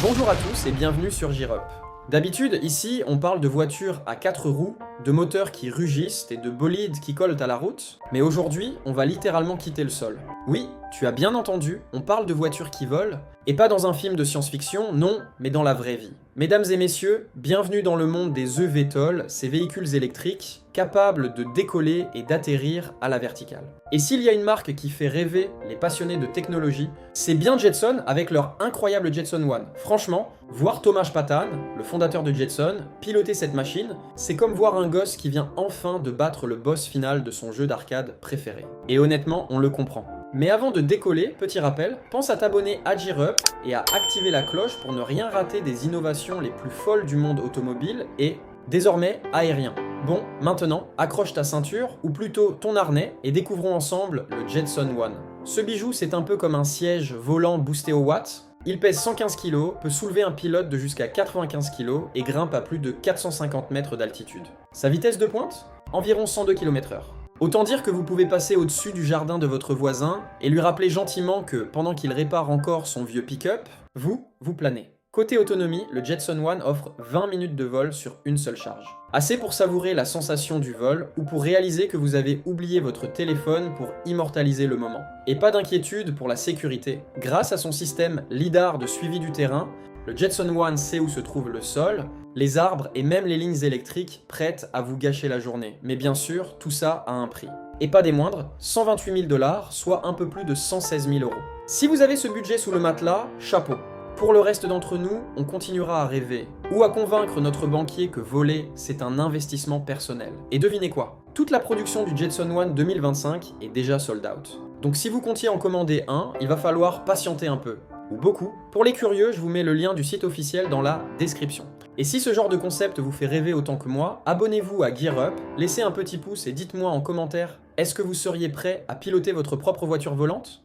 Bonjour à tous et bienvenue sur Gear Up. D'habitude, ici, on parle de voitures à 4 roues, de moteurs qui rugissent et de bolides qui collent à la route, mais aujourd'hui, on va littéralement quitter le sol. Oui, tu as bien entendu, on parle de voitures qui volent, et pas dans un film de science-fiction, non, mais dans la vraie vie. Mesdames et messieurs, bienvenue dans le monde des eVTOL, ces véhicules électriques capables de décoller et d'atterrir à la verticale. Et s'il y a une marque qui fait rêver les passionnés de technologie, c'est bien Jetson avec leur incroyable Jetson One. Franchement, voir Thomas Patan, le fondateur de Jetson, piloter cette machine, c'est comme voir un gosse qui vient enfin de battre le boss final de son jeu d'arcade préféré. Et honnêtement, on le comprend. Mais avant de décoller, petit rappel, pense à t'abonner à Gear Up et à activer la cloche pour ne rien rater des innovations les plus folles du monde automobile et, désormais, aérien. Bon, maintenant, accroche ta ceinture, ou plutôt ton harnais, et découvrons ensemble le Jetson One. Ce bijou, c'est un peu comme un siège volant boosté au watt. Il pèse 115 kg, peut soulever un pilote de jusqu'à 95 kg et grimpe à plus de 450 mètres d'altitude. Sa vitesse de pointe ? Environ 102 km/h. Autant dire que vous pouvez passer au-dessus du jardin de votre voisin et lui rappeler gentiment que, pendant qu'il répare encore son vieux pick-up, vous planez. Côté autonomie, le Jetson One offre 20 minutes de vol sur une seule charge. Assez pour savourer la sensation du vol ou pour réaliser que vous avez oublié votre téléphone pour immortaliser le moment. Et pas d'inquiétude pour la sécurité. Grâce à son système LiDAR de suivi du terrain, le Jetson One sait où se trouve le sol, les arbres et même les lignes électriques prêtes à vous gâcher la journée. Mais bien sûr, tout ça a un prix. Et pas des moindres, 128 000 $, soit un peu plus de 116 000 €. Si vous avez ce budget sous le matelas, chapeau. Pour le reste d'entre nous, on continuera à rêver, ou à convaincre notre banquier que voler, c'est un investissement personnel. Et devinez quoi ? Toute la production du Jetson One 2025 est déjà sold out. Donc si vous comptiez en commander un, il va falloir patienter un peu, ou beaucoup. Pour les curieux, je vous mets le lien du site officiel dans la description. Et si ce genre de concept vous fait rêver autant que moi, abonnez-vous à Gear Up, laissez un petit pouce et dites-moi en commentaire, est-ce que vous seriez prêt à piloter votre propre voiture volante ?